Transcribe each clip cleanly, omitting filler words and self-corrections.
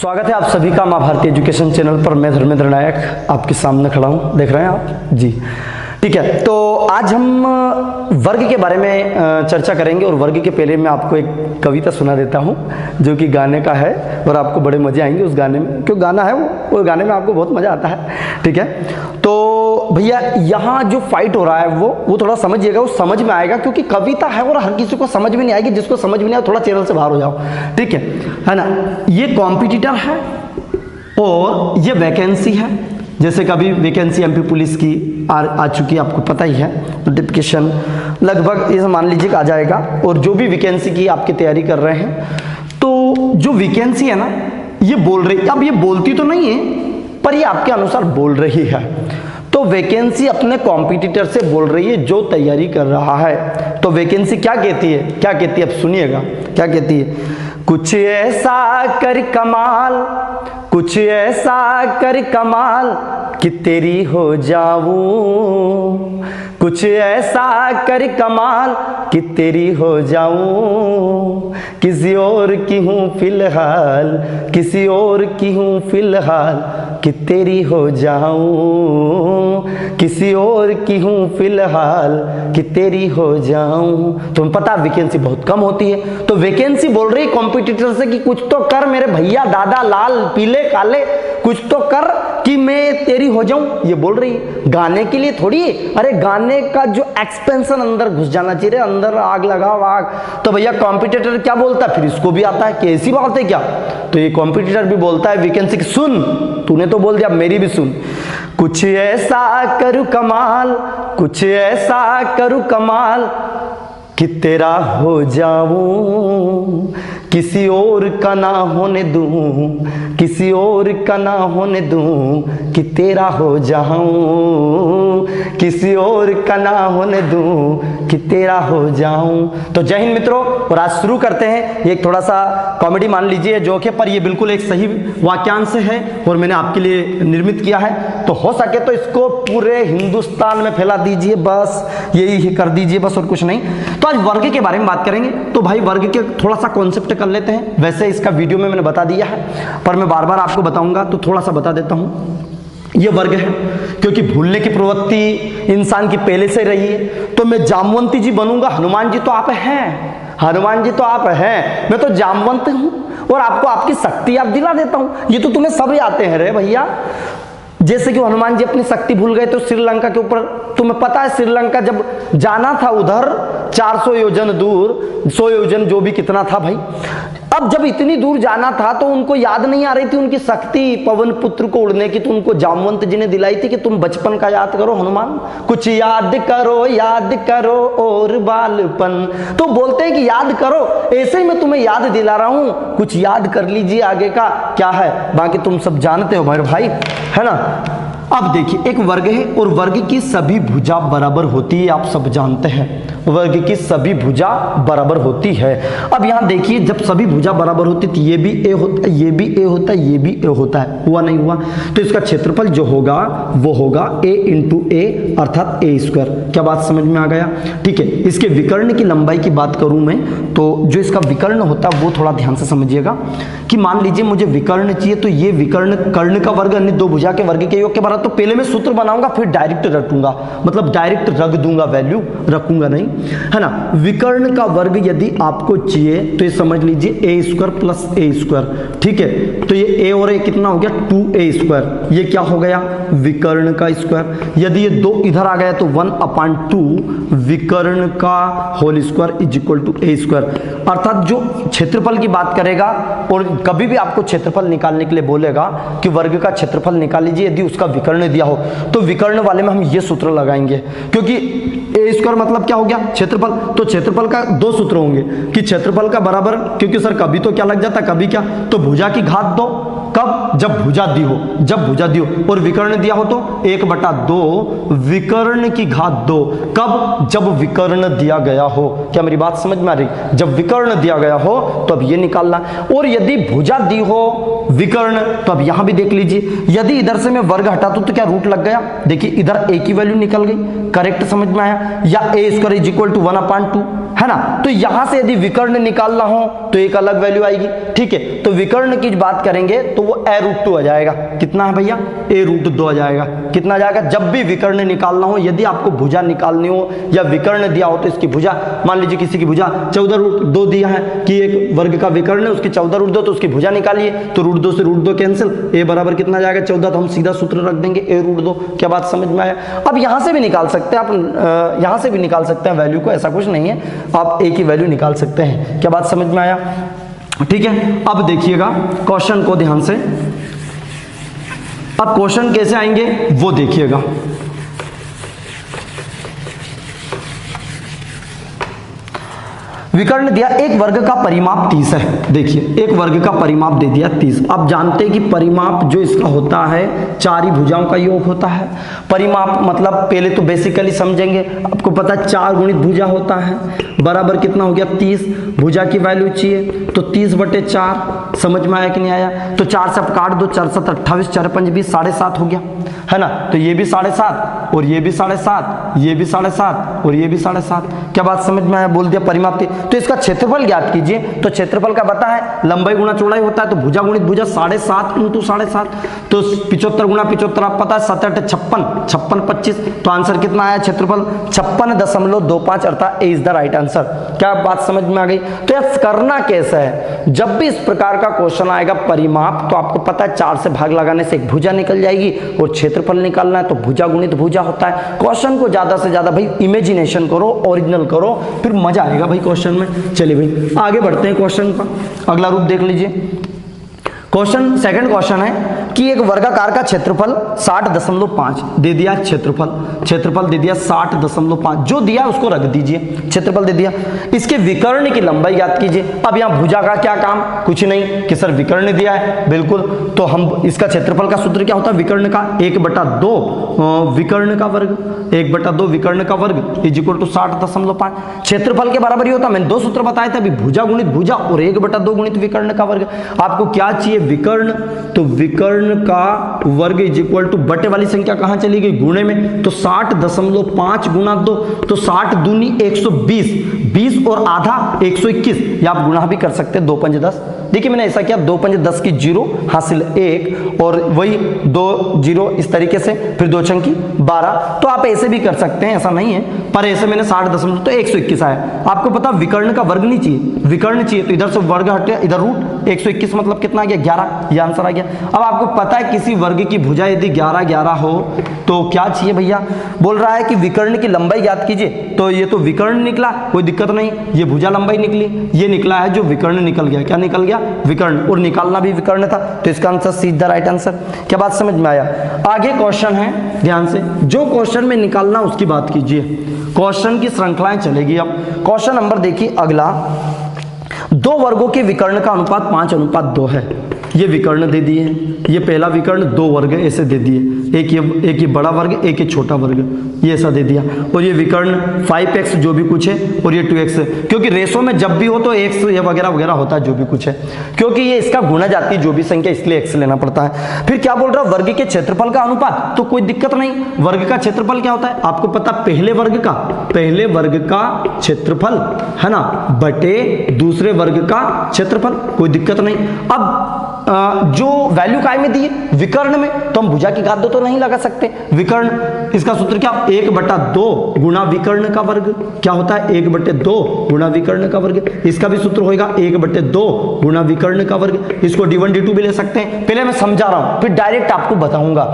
स्वागत है आप सभी का माँ भारती एजुकेशन चैनल पर। मैं धर्मेंद्र नायक आपके सामने खड़ा हूँ, देख रहे हैं आप जी। ठीक है, तो आज हम वर्ग के बारे में चर्चा करेंगे और वर्ग के पहले मैं आपको एक कविता सुना देता हूँ जो कि गाने का है और आपको बड़े मजे आएंगे उस गाने में, क्यों गाना है वो गाने में आपको बहुत मजा आता है। ठीक है, तो भैया यहाँ जो फाइट हो रहा है वो थोड़ा समझिएगा, वो समझ में आएगा क्योंकि कविता है और हर किसी को समझ में नहीं आएगी। जिसको समझ में नहीं आए थोड़ा चैनल से बाहर हो जाओ, ठीक है ना। ये कॉम्पिटिटर है और ये वैकेंसी है। जैसे कभी वैकेंसी एमपी पुलिस की आ चुकी है, आपको पता ही है, नोटिफिकेशन लगभग ये मान लीजिए कि आ जाएगा। और जो भी वैकेंसी की आपकी तैयारी कर रहे हैं, तो जो वैकेंसी है ना, ये बोल रही, अब ये बोलती तो नहीं है पर ये आपके अनुसार बोल रही है। तो वैकेंसी अपने कॉम्पिटिटर से बोल रही है जो तैयारी कर रहा है। तो वैकेंसी क्या कहती है, क्या कहती है, अब सुनिएगा क्या कहती है। कुछ ऐसा कर कमाल, कुछ ऐसा कर कमाल कि तेरी हो जाऊं, कुछ ऐसा कर कमाल कि तेरी हो जाऊं। किसी और की हूँ फिलहाल, किसी और की हूँ फिलहाल कि तेरी हो जाऊं, किसी और की हूँ फिलहाल कि तेरी हो जाऊं। तुम्हें पता वैकेंसी बहुत कम होती है, तो वैकेंसी बोल रही कॉम्पिटिटर से कि कुछ तो कर मेरे भैया, दादा, लाल पीले काले, कुछ तो कर कि मैं तेरी हो जाऊं। ये बोल रही गाने के लिए थोड़ी, अरे गाने का जो एक्सपेंशन अंदर घुस जाना चाहिए, अंदर आग लगाओ आग। तो भैया कॉम्पिटिटर क्या बोलता है, फिर इसको भी आता है कि ऐसी बात है क्या। तो ये कॉम्पिटिटर भी बोलता है वैकेंसी की, सुन तूने तो बोल दिया, मेरी भी सुन। कुछ ऐसा करूं कमाल, कुछ ऐसा करूं कमाल कि तेरा हो जाऊं, किसी और का ना होने दूं, किसी और का ना होने दूं कि तेरा हो जाऊं, किसी और का ना होने दूं कि तेरा हो जाऊं। तो जय हिंद मित्रों, और आज शुरू करते हैं। ये थोड़ा सा कॉमेडी मान लीजिए, जोक है, पर ये बिल्कुल एक सही वाक्यांश है और मैंने आपके लिए निर्मित किया है। तो हो सके तो इसको पूरे हिंदुस्तान में फैला दीजिए, बस यही कर दीजिए, बस और कुछ नहीं। तो आज वर्ग के बारे में बात करेंगे। तो भाई वर्ग के थोड़ा सा कॉन्सेप्ट कर लेते हैं। वैसे इसका वीडियो में मैंने बता दिया है, पर मैं बार बार आपको बताऊंगा तो थोड़ा सा बता देता हूं। ये वर्ग है क्योंकि भूलने की प्रवृत्ति इंसान की पहले से रही है। तो मैं जामवंती जी बनूंगा, हनुमान जी तो आप हैं, हनुमान जी तो आप हैं, मैं तो जामवंत हूं और आपको आपकी शक्ति आप दिला देता हूं। ये तो तुम्हें सभी आते हैं रे भैया। जैसे कि हनुमान जी अपनी शक्ति भूल गए तो श्रीलंका के ऊपर, तुम्हें पता है श्रीलंका जब जाना था उधर 400 योजन दूर, 100 योजन जो भी कितना था भाई, अब जब इतनी दूर जाना था तो उनको याद नहीं आ रही थी उनकी शक्ति पवन पुत्र को उड़ने की। तो उनको जामवंत जी ने दिलाई थी कि तुम बचपन का याद करो हनुमान, कुछ याद करो और बालपन। तो बोलते हैं कि याद करो, ऐसे ही मैं तुम्हें याद दिला रहा हूं, कुछ याद कर लीजिए आगे का क्या है, बाकी तुम सब जानते हो मेरे भाई, है ना। अब देखिए एक वर्ग है और वर्ग की सभी भुजा बराबर होती है, आप सब जानते हैं वर्ग की सभी भुजा बराबर होती है। अब यहाँ देखिए जब सभी भुजा बराबर होती तो ये भी ए होता है, ये भी ए होता है, ये भी ए होता है, हुआ नहीं हुआ। तो इसका क्षेत्रफल जो होगा वो होगा a इंटू ए अर्थात ए स्क्वायर। क्या बात समझ में आ गया, ठीक है। इसके विकर्ण की लंबाई की बात करूं मैं, तो जो इसका विकर्ण होता है वो थोड़ा ध्यान से समझिएगा कि मान लीजिए मुझे विकर्ण चाहिए, तो ये विकर्ण कर्ण का वर्ग अन्य दो भुजा के वर्ग के योग के बराबर। तो पहले मैं सूत्र बनाऊंगा फिर डायरेक्ट रटूंगा, मतलब डायरेक्ट रख दूंगा, वैल्यू रखूंगा नहीं, है ना। विकर्ण का वर्ग यदि आपको चाहिए तो ये समझ लीजिए ए स्क्वायर प्लस ए स्क्वायर, ठीक है। तो ये ए और ए कितना हो गया 2a स्क्वायर, ये क्या हो गया विकर्ण का स्क्वायर। यदि ये 2 इधर आ गया तो 1/2 विकर्ण का whole square is equal to A square. अर्थात जो क्षेत्रफल की बात करेगा और कभी भी आपको क्षेत्रफल निकालने के लिए बोलेगा कि वर्ग का क्षेत्रफल निकाल लीजिए, यदि उसका विकर्ण दिया हो तो विकर्ण वाले में हम ये सूत्र लगाएंगे, क्योंकि ए स्क्वायर मतलब क्या हो गया क्षेत्रफल। तो क्षेत्रफल का 2 सूत्र होंगे कि क्षेत्रफल का बराबर, क्योंकि सर कभी तो क्या लग जाता कभी क्या, तो भुजा की घात 2, कब जब भुजा दी हो, जब भुजा दी हो और विकर्ण दिया हो तो 1/2 विकर्ण की घात 2। कब? जब विकर्ण दिया गया हो। क्या मेरी बात समझ में आ रही? जब विकर्ण दिया गया हो तो अब ये निकालना। और यदि भुजा दी हो विकर्ण तो अब यहां भी देख लीजिए, यदि इधर से मैं वर्ग हटा दूं तो क्या रूट लग गया? देखिए इधर a की वैल्यू निकल गई, करेक्ट समझ में आया? या a² = 1/2 है ना। तो यहां से यदि विकर्ण निकालना हो तो एक अलग वैल्यू आएगी, ठीक है। तो विकर्ण की बात करेंगे तो वो a√2 आ जाएगा। कितना है भैया? a√2 आ जाएगा। कितना आ जाएगा? जब भी विकर्ण निकालना हो, यदि आपको भुजा निकालनी हो या विकर्ण दिया हो तो इसकी भुजा, मान लीजिए किसी की भुजा 14√2 दिया है कि एक वर्ग का विकर्ण है, उसकी 14√2 तो उसकी भुजा निकालिए, तो √2 से √2 कैंसिल, a बराबर कितना आ जाएगा? 14। तो हम सीधा सूत्र रख देंगे a√2। क्या बात समझ में आया? अब यहां से भी निकाल सकते हैं आप, यहां से भी निकाल सकते हैं वैल्यू को, ऐसा कुछ नहीं है, आप a की वैल्यू निकाल सकते हैं। क्या बात समझ में आया? ठीक है। अब देखिएगा क्वेश्चन को ध्यान से, अब क्वेश्चन कैसे आएंगे वो देखिएगा। विकर्ण दिया, एक वर्ग का परिमाप 30 है। देखिए एक वर्ग का परिमाप दे दिया 30। आप जानते हैं कि परिमाप जो इसका होता है 4 ही भुजाओं का योग होता है। परिमाप मतलब पहले तो बेसिकली समझेंगे, आपको पता है 4 गुणित भुजा होता है, बराबर कितना हो गया? 30। भुजा की वैल्यू चाहिए तो 30/4। समझ में आया कि नहीं आया? तो 4 से आप काट दो, 4 7 28, 4 5 20, 7.5 हो गया, है ना। तो ये भी 7.5 और ये भी 7.5, ये भी 7.5 और ये भी 7.5। क्या बात समझ में आया? बोल दिया परिमाप। तो इसका क्षेत्रफल ज्ञात कीजिए। तो क्षेत्रफल का पता है लंबाई गुणा चौड़ाई होता है, तो भुजा गुणित भुजा 7.5 × 7.5, तो 75 गुणा 75 आप पता है 7 8 56, 56 25। तो आंसर कितना आया? क्षेत्रफल 56.25, अर्थात ए इज द राइट आंसर। क्या बात समझ में आ गई? तो यह करना कैसा है? जब भी इस प्रकार का क्वेश्चन आएगा परिमाप, तो आपको पता है 4 से भाग लगाने से एक भुजा निकल जाएगी, और क्षेत्रफल निकालना है तो भुजा गुणित भुजा होता है। क्वेश्चन को ज्यादा से ज्यादा भाई इमेजिनेशन करो, ओरिजिनल करो, फिर मजा आएगा भाई क्वेश्चन में। चलिए भाई आगे बढ़ते हैं क्वेश्चन का अगला रूप देख लीजिए। क्वेश्चन, सेकंड क्वेश्चन है कि एक वर्गाकार का क्षेत्रफल 60.5 दे दिया। क्षेत्रफल दे दिया 60.5, जो दिया उसको रख दीजिए। क्षेत्रफल दे दिया, इसके विकर्ण की लंबाई ज्ञात कीजिए। अब यहाँ भुजा का क्या काम? कुछ नहीं कि सर विकर्ण दिया है, बिल्कुल। तो हम इसका क्षेत्रफल का सूत्र क्या होता है? विकर्ण का 1/2 विकर्ण का वर्ग, 1/2 विकर्ण का वर्ग = 60.5। क्षेत्रफल के बराबर ही होता, मैंने 2 सूत्र बताए थे अभी, भुजा गुणित भुजा और 1/2 गुणित विकर्ण का वर्ग। आपको क्या चाहिए? विकर्ण। तो विकर्ण का वर्ग = बटे वाली संख्या कहां चली गई? गुणे में। तो 60.5 गुणा 2, तो 60 दूनी 120, 20 और आधा 121। या आप गुणा भी कर सकते हैं, 2 5 10। देखिए मैंने ऐसा किया, 2 5 10 की 0 हासिल 1, और वही 2 0 इस तरीके से, फिर 2 छंकी 12। तो आप ऐसे भी कर सकते हैं, ऐसा नहीं है, पर ऐसे मैंने 60 तो 121 आया। आपको पता विकर्ण का वर्ग नहीं चाहिए, विकर्ण चाहिए, तो इधर से वर्ग हटे, इधर रूट 121 मतलब कितना आ गया? 11। ये आंसर आ गया। अब आपको पता है किसी वर्ग की भुजा यदि 11 11 हो तो क्या चाहिए भैया? बोल रहा है कि विकर्ण की लंबाई ज्ञात कीजिए। तो ये तो विकर्ण निकला, कोई दिक्कत नहीं, ये भुजा लंबाई निकली, ये निकला है जो विकर्ण निकल गया। क्या निकल गया? विकर्ण, और निकालना भी विकर्ण था, तो इसका आंसर सीधा राइट आंसर। क्या बात समझ में आया? आगे क्वेश्चन है, ध्यान से, जो क्वेश्चन में निकालना उसकी बात कीजिए। क्वेश्चन की श्रृंखलाएं चलेगी। अब क्वेश्चन नंबर देखिए अगला, 2 वर्गों के विकर्ण का अनुपात 5:2 है। ये विकर्ण दे दिए, ये पहला विकर्ण, 2 वर्ग ऐसे दे दिए, एक ये बड़ा वर्ग, एक ये छोटा वर्ग, ये ऐसा दे दिया। और ये विकर्ण 5x जो भी कुछ है, और ये 2x है, क्योंकि रेशो में जब भी हो तो x ये वगैरह वगैरह होता है जो भी कुछ है, क्योंकि ये इसका गुणा जाती है जो भी संख्या, इसलिए x लेना पड़ता है। फिर क्या बोल रहा है? वर्ग के क्षेत्रफल का अनुपात, तो कोई दिक्कत नहीं। वर्ग का क्षेत्रफल क्या होता है? आपको पता, पहले वर्ग का क्षेत्रफल है ना, बटे दूसरे वर्ग का क्षेत्रफल, कोई दिक्कत नहीं। अब जो वैल्यू काय में दी है? विकर्ण में, तो हम भुजा की घात 2 तो नहीं लगा सकते। विकर्ण, इसका सूत्र क्या? 1/2 गुणा विकर्ण का वर्ग। क्या होता है? 1/2 गुणा विकर्ण का वर्ग। इसका भी सूत्र होगा 1/2 गुणा विकर्ण का वर्ग। इसको d1 d2 भी ले सकते हैं। पहले मैं समझा रहा हूं, फिर डायरेक्ट आपको बताऊंगा,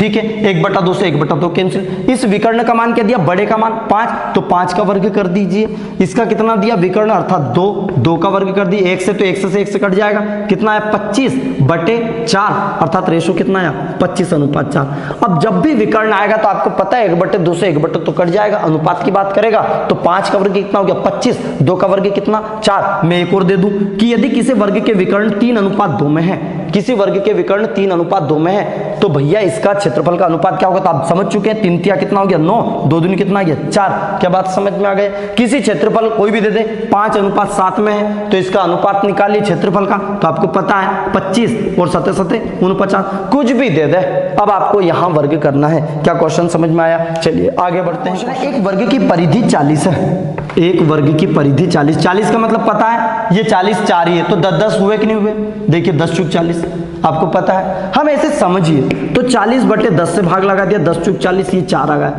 ठीक है। 1/2 से 1/2 कैंसिल। इस विकर्ण का मान क्या दिया? बड़े का मान 5, तो 5 का वर्ग कर दीजिए। इसका कितना दिया? विकर्ण अर्थात 2 का वर्ग कर दिए। 1 से तो 1 से 1 से कट जाएगा, कितना है? 25/4, अर्थात रेशो कितना आया? 25:4। अब जब भी विकर्ण आएगा तो आपको पता है 1/2 से 1/2 तो कट जाएगा, अनुपात की बात करेगा तो 5 का वर्ग कितना हो गया? 25, 2 का वर्ग कितना? 4। मैं एक और दे दूं कि यदि किसी वर्ग के विकर्ण 3:2 में है किसी वर्ग के विकर्ण 3:2 में है तो भैया इसका क्षेत्रफल का अनुपात क्या होगा, तो आप समझ चुके हैं। 3 × कितना हो गया 9, 2 दूनी कितना आ गया 4। क्या बात समझ में आ गई। किसी क्षेत्रफल कोई भी दे दे 5:7 में है तो इसका अनुपात निकालिए क्षेत्रफल का, तो आपको पता है 25 और 7 7 49, कुछ भी दे दे। अब आपको यहाँ वर्ग करना है। क्या क्वेश्चन समझ में आया। चलिए आगे बढ़ते हैं। एक वर्ग की परिधि 40 है, एक वर्ग की परिधि 40, 40 का मतलब पता है ये 40 4 ही है तो 10 हुए कि नहीं हुए। देखिए 10 × 40 आपको पता है। हम ऐसे समझिए तो 40/10 से भाग लगा दिया, 10 × 40 ये 4 आ गया,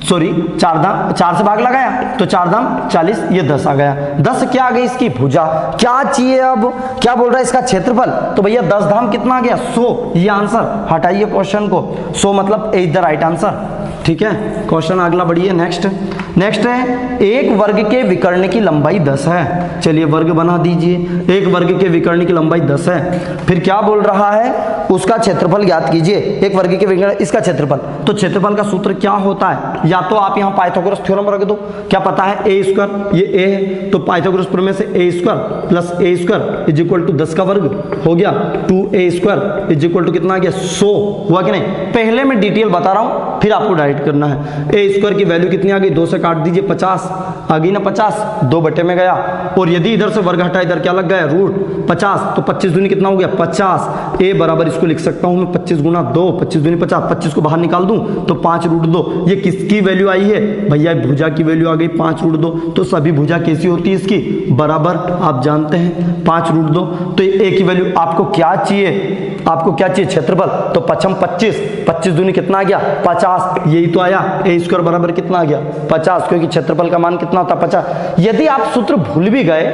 सॉरी 4 से भाग लगाया तो 4 दाम 40 ये 10 आ गया। 10 क्या आ गई इसकी भुजा। क्या चाहिए अब, क्या बोल रहा है इसका क्षेत्रफल, तो भैया 10 धाम कितना आ गया 100। ये आंसर हटाइए क्वेश्चन को, 100 मतलब ए इज द राइट आंसर। ठीक है, क्वेश्चन अगला बढ़िए। नेक्स्ट है एक वर्ग के विकर्ण की लंबाई 10 है। चलिए वर्ग बना दीजिए। एक वर्ग के विकर्ण की लंबाई 10 है, फिर क्या बोल रहा है उसका क्षेत्रफल ज्ञात कीजिए। एक वर्ग के विकर्ण इसका क्षेत्रफल, तो क्षेत्रफल का सूत्र क्या होता है, या तो आप यहाँ पाइथागोरस थ्योरम रख दो। क्या पता है a², ये a है तो पाइथागोरस प्रमेय से a² + a² = 10 का वर्ग हो गया। 2a² = कितना आ गया 100 हुआ कि नहीं। पहले मैं डिटेल बता रहा हूँ फिर आपको डायरेक्ट करना है। a² की वैल्यू कितनी आ गई, 2 से काट दीजिए 50 आ गई ना 50, 2 बटे में गया। और यदि इधर से वर्ग हटा इधर क्या लग गया √50 तो 25 दूनी कितना हो गया 50। a बराबर इसको लिख सकता हूं मैं 25 × 2, 25 दूनी 50, 25 को बाहर निकाल दूं तो 5√2। ये किसकी वैल्यू आई है भैया, भुजा की वैल्यू आ गई 5√2। तो सभी भुजा कैसी होती है इसकी बराबर, आप जानते हैं 5√2। तो a की वैल्यू आपको क्या चाहिए, आपको क्या चाहिए क्षेत्रफल, तो 25, 25 दूनी कितना आ गया 50, यही तो आया। a² बराबर कितना आ गया 50, क्योंकि क्षेत्रफल का मान कितना होता है 50। यदि आप सूत्र भूल भी गए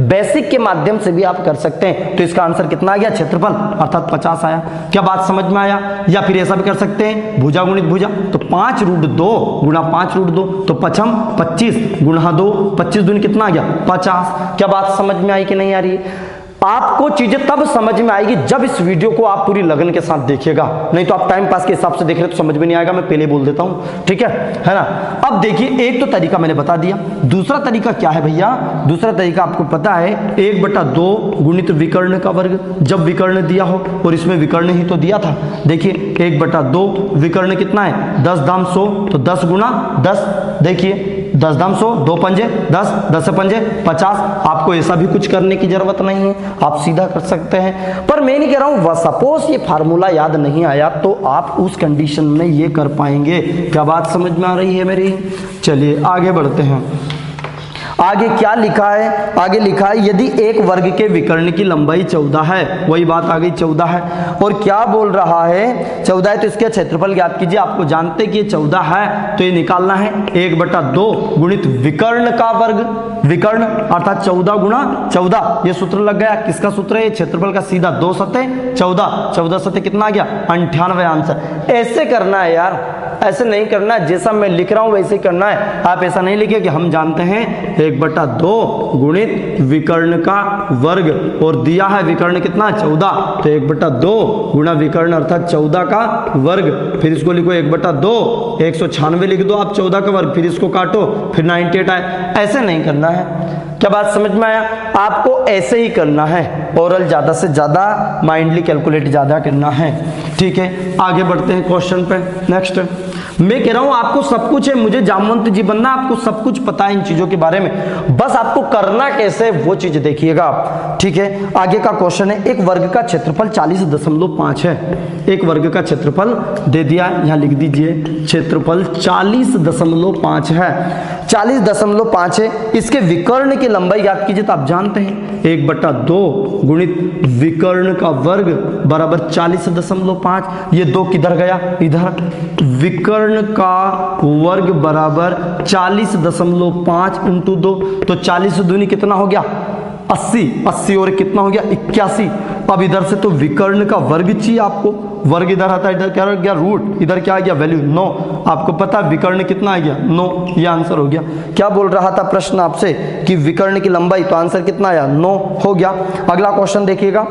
बेसिक के माध्यम से भी आप कर सकते हैं, तो इसका आंसर कितना आ गया क्षेत्रफल अर्थात 50 आया। क्या बात समझ में आया। या फिर ऐसा भी कर सकते हैं भुजा गुणित भुजा, तो 5√2 × 5√2 तो 25 × 2, 25 दूनी कितना आ गया 50। क्या बात समझ में आई कि नहीं आ रही है। आपको चीजें तब समझ में आएगी जब इस वीडियो को आप पूरी लगन के साथ देखिएगा, नहीं तो आप टाइम पास के हिसाब से देख रहे तो समझ में नहीं आएगा। मैं पहले बोल देता हूं, ठीक है ना। अब देखिए एक तो तरीका मैंने बता दिया, दूसरा तरीका क्या है भैया, दूसरा तरीका आपको पता है 1/2 गुणित विकर्ण का वर्ग। जब विकर्ण दिया हो और इसमें विकर्ण ही तो दिया था। देखिए 1/2 विकर्ण कितना है 10 दाम 100 तो 10 × 10, देखिए 10 दाम 100, 2 पंजे 10, 10 से पंजे 50। आपको ऐसा भी कुछ करने की जरूरत नहीं है, आप सीधा कर सकते हैं। पर मैं नहीं कह रहा हूं सपोज ये फार्मूला याद नहीं आया तो आप उस कंडीशन में ये कर पाएंगे। क्या बात समझ में आ रही है मेरी। चलिए आगे बढ़ते हैं। आगे क्या लिखा है, आगे लिखा है यदि एक वर्ग के विकर्ण की लंबाई 14 है, वही बात आ गई 14 है। और क्या बोल रहा है 14 है तो इसके क्षेत्रफल ज्ञात कीजिए। आपको जानते कि ये 14 है तो ये निकालना है 1/2 गुणित विकर्ण का वर्ग। विकर्ण अर्थात 14 × 14, ये सूत्र लग गया। किसका सूत्र है, क्षेत्रफल का सीधा 2 × 14, 14 × 7 कितना आ गया 98 आंसर। ऐसे करना है यार, ऐसे नहीं करना है, जैसा मैं लिख रहा हूं वैसे करना है। आप ऐसा नहीं लिखिए कि हम जानते हैं 1/2 गुणित विकर्ण का वर्ग और दिया है विकर्ण कितना 14 तो 1/2 गुणा विकर्ण अर्थात 14 का वर्ग। फिर इसको लिखो 1/2, 196 लिख दो आप 14 का वर्ग, फिर इसको काटो फिर 98 आए। ऐसे नहीं करना है। क्या बात समझ में आया। आपको ऐसे ही करना है, ओरल ज्यादा से ज्यादा, माइंडली कैलकुलेट ज्यादा करना है। ठीक है आगे बढ़ते हैं क्वेश्चन पे। नेक्स्ट मैं कह रहा हूं आपको सब कुछ है, मुझे जामवंत जी बनना, आपको सब कुछ पता है इन चीजों के बारे में, बस आपको करना कैसे वो चीज देखिएगा आप। ठीक है आगे का क्वेश्चन है एक वर्ग का क्षेत्रफल 40.5 है। एक वर्ग का क्षेत्रफल दे दिया, यहां लिख दीजिए क्षेत्रफल 40.5 है। 40.5 है। इसके विकर्ण की लंबाई ज्ञात कीजिए। तो आप जानते हैं 1/2 गुणित विकर्ण का वर्ग बराबर 40.5। ये 2 किधर गया इधर, विकर्ण का वर्ग बराबर 40.5 × 2 तो 40 दूनी कितना हो गया 80, 80 और कितना हो गया 81। अब इधर से तो विकर्ण का वर्ग चाहिए आपको, वर्ग इधर आता है, इधर क्या हो गया रूट, इधर क्या आ गया वैल्यू 9। आपको पता है विकर्ण कितना आ गया 9, ये आंसर हो गया। क्या बोल रहा था प्रश्न आपसे कि विकर्ण की लंबाई, तो आंसर कितना आया 9 हो गया। अगला क्वेश्चन देखिएगा।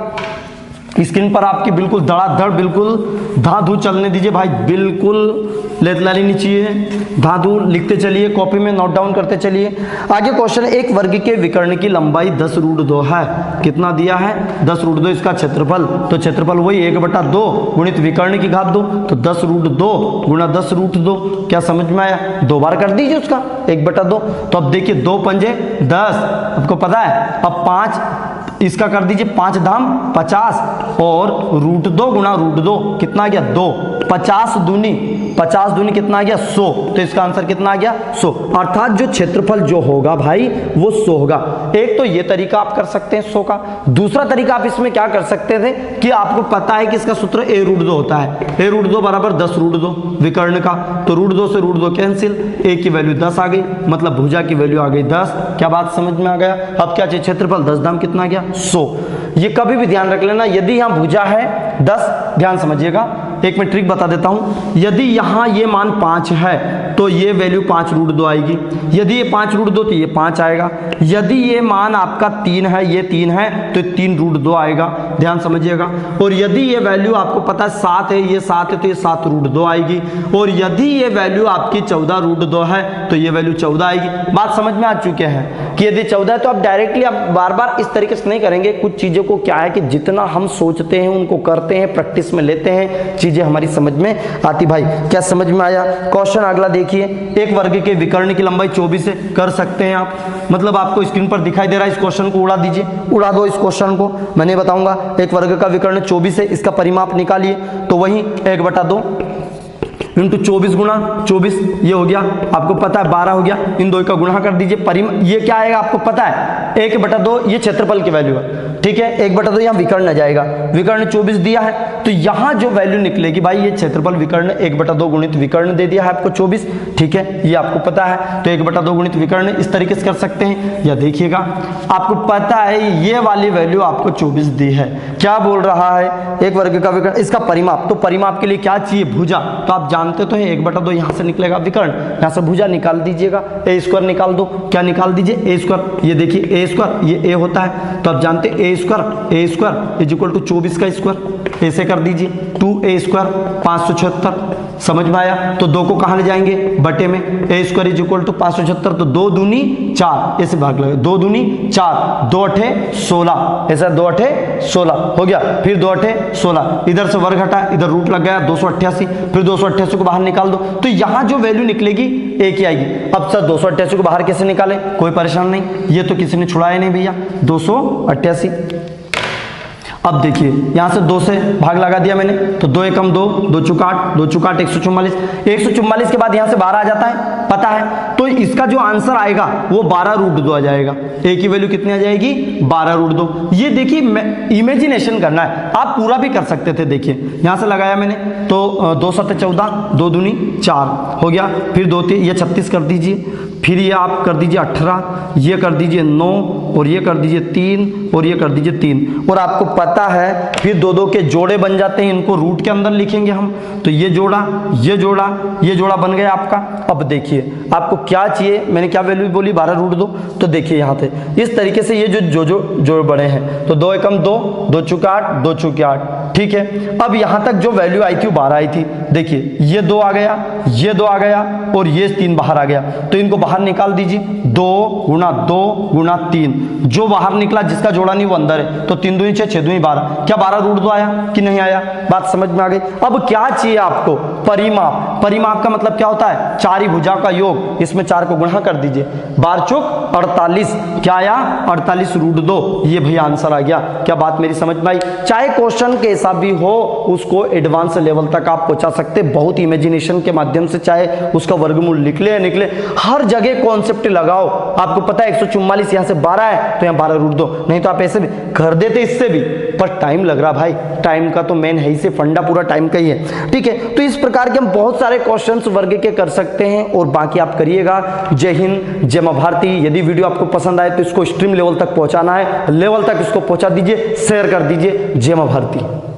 स्क्रीन पर आपकी बिल्कुल धड़ाधड़ बिल्कुल धाधु चलने दीजिए भाई, बिल्कुल लेतलानी नहीं चाहिए, धाधु लिखते चलिए, कॉपी में नोट डाउन करते चलिए। आगे क्वेश्चन, एक वर्ग के विकर्ण की लंबाई 10√2 है। कितना दिया है? 10√2। इसका क्षेत्रफल, तो क्षेत्रफल वही 1/2 गुणित विकर्ण की घात 2, तो 10√2 गुणा 10√2। क्या समझ में आया? 2 बार कर दीजिए उसका 1/2। तो अब देखिए 2 पंजे 10, आपको पता है। अब 5 इसका कर दीजिए, 5 धाम 50 और √2 गुणा √2 कितना आ गया? 2। 50 दूनी कितना आ गया? 100। तो इसका आंसर कितना आ गया? 100। अर्थात जो क्षेत्रफल जो होगा भाई वो 100 होगा। एक तो ये तरीका आप कर सकते हैं 100 का। दूसरा तरीका आप इसमें क्या कर सकते थे कि आपको पता है कि इसका सूत्र a√2 होता है। a√2 बराबर 10√2 विकर्ण का, तो √2 से √2 कैंसिल, a की वैल्यू 10 आ गई, मतलब भुजा की वैल्यू आ गई 10। क्या बात समझ में आ गया? अब क्या चाहिए? क्षेत्रफल 10 दाम कितना गया? 100। ये कभी भी ध्यान रख लेना, यदि यहाँ भुजा है 10, ध्यान समझिएगा, एक मैं ट्रिक बता देता हूं। यदि यहां ये मान 5 है तो ये वैल्यू 5√2 आएगी। यदि ये 5√2 तो ये 5 आएगा। यदि ये मान आपका 3 है, ये 3 है तो 3√2 आएगा, ध्यान समझिएगा। और यदि ये वैल्यू आपको पता है 7 है, ये 7 है तो ये 7√2 आएगी। और यदि ये वैल्यू आपकी 14√2 है तो ये वैल्यू 14 आएगी। बात समझ में आ चुके हैं कि यदि 14 है तो आप डायरेक्टली आप बार बार इस तरीके से नहीं करेंगे। कुछ चीजों को क्या है कि जितना हम सोचते हैं उनको करते हैं, प्रैक्टिस में लेते हैं, चीजें हमारी समझ में आती। भाई क्या समझ में आया? क्वेश्चन अगला देखिए, एक वर्ग के विकर्ण की लंबाई 24 है। कर सकते हैं आप, मतलब आपको स्क्रीन पर दिखाई दे रहा है, इस क्वेश्चन को उड़ा दीजिए, उड़ा दो इस क्वेश्चन को। मैंने बताऊंगा एक वर्ग का विकर्ण 24 है, इसका परिमाप निकालिए, तो वही 1/2 इंटू 24 गुणा 24, ये हो गया, आपको पता है 12 हो गया। इन दो का गुणा कर दीजिए, ये क्या आएगा आपको पता है? 1/2 ये क्षेत्रफल की वैल्यू है, ठीक है। 1/2 यहाँ विकर्ण आ जाएगा, विकर्ण 24 दिया है तो यहाँ जो वैल्यू निकलेगी भाई ये क्षेत्रफल विकर्ण 1/2 गुणित विकर्ण दे दिया है आपको 24, ठीक है, ये आपको पता है। तो 1/2 गुणित विकर्ण इस तरीके से कर सकते हैं। या देखिएगा आपको पता है ये वाली वैल्यू आपको 24 दी है। क्या बोल रहा है? एक वर्ग का विकर्ण, इसका परिमाप, तो परिमाप के लिए क्या चाहिए? भुजा। तो आप जानते तो है 1/2 यहाँ से निकलेगा विकर्ण, यहाँ से भुजा निकाल दीजिएगा, a² निकाल दो। क्या निकाल दीजिए? a²। ये देखिए a², ये a होता है, तो आप जानते हैं a² इज इक्वल टू 24 का स्क्वायर, ऐसे कर दीजिए 2a² 576। समझ में आया? तो 2 को कहाँ ले जाएंगे? बटे में। a² इज इक्वल टू 576, तो 2 दूनी 4, ऐसे भाग लगे, 2 दूनी 4, 2 8 16, ऐसा 2 8 16 हो गया। फिर 2 8 16, इधर से वर्ग हटा, इधर रूट लग गया 288, फिर 288 को बाहर निकाल दो, तो यहाँ जो वैल्यू निकलेगी एक ही आएगी। अब सर 288 को बाहर कैसे निकालें? कोई परेशान नहीं, ये तो किसी ने छुड़ाया नहीं भैया, 288। अब देखिए यहां से 2 से भाग लगा दिया मैंने, तो 2 एकम 2, 2 चौका 8, 2 चौका 8 144। 144 के बाद यहां से 12 आ जाता है, पता है, तो इसका जो आंसर आएगा वो 12√2 आ जाएगा। ए की वैल्यू कितनी आ जाएगी? 12√2। ये देखिए इमेजिनेशन करना है, आप पूरा भी कर सकते थे। देखिए यहां से लगाया मैंने, तो 2 7 14, 2 दूनी 4 हो गया, फिर 2 3 ये 36 कर दीजिए, फिर ये आप कर दीजिए 18, ये कर दीजिए 9, और ये कर दीजिए 3, और ये कर दीजिए 3। और आपको पता है फिर 2 के जोड़े बन जाते हैं, इनको रूट के अंदर लिखेंगे हम, तो ये जोड़ा, ये जोड़ा, ये जोड़ा बन गया आपका। अब देखिए आपको क्या चाहिए, मैंने क्या वैल्यू बोली? 12√2। तो देखिए यहाँ पे इस तरीके से ये जो बड़े हैं, तो 2 एकम 2, 2 चौका 8, 2 चौके 8, ठीक है। अब यहाँ तक जो वैल्यू आई थी वो 12 आई थी। देखिए ये 2 आ गया, ये 2 आ गया, और ये 3 बाहर आ गया, तो इनको बाहर निकाल दीजिए। 2 गुणा 2 गुणा 3, जो बाहर निकला जिसका जोड़ा नहीं वो अंदर है, तो 3 दूनी 6, 6 दूनी 12। क्या 12√2 आया कि नहीं आया? बात समझ में आ गई? अब क्या चाहिए आपको? परिमाप। परिमाप का मतलब क्या होता है? चारी भुजा का योग, इसमें 4 को गुणा कर दीजिए, 12 चौक 48। क्या आया? 48√2। ये भैया आंसर आ गया। क्या बात मेरी समझ में आई? चाहे क्वेश्चन कैसा भी हो उसको एडवांस लेवल तक आप पहुंचा सकते, बहुत इमेजिनेशन के माध्यम से, चाहे उसका वर्गमूल निकले या निकले, हर जगह कॉन्सेप्ट लगाओ। आपको पता है 144 यहाँ से 12 है तो यहाँ 12√2, नहीं तो आप ऐसे भी कर देते इससे भी, पर टाइम लग रहा भाई, टाइम का तो मेन है ही से, फंडा पूरा टाइम का ही है, ठीक है। तो इस प्रकार के हम बहुत सारे क्वेश्चंस वर्ग के कर सकते हैं, और बाकी आप करिएगा। जय हिंद, जय मां भारती। यदि वीडियो आपको पसंद आए तो इसको स्ट्रीम लेवल तक पहुंचाना है, लेवल तक इसको पहुंचा दीजिए, शेयर कर दीजिए। जय मां भारती।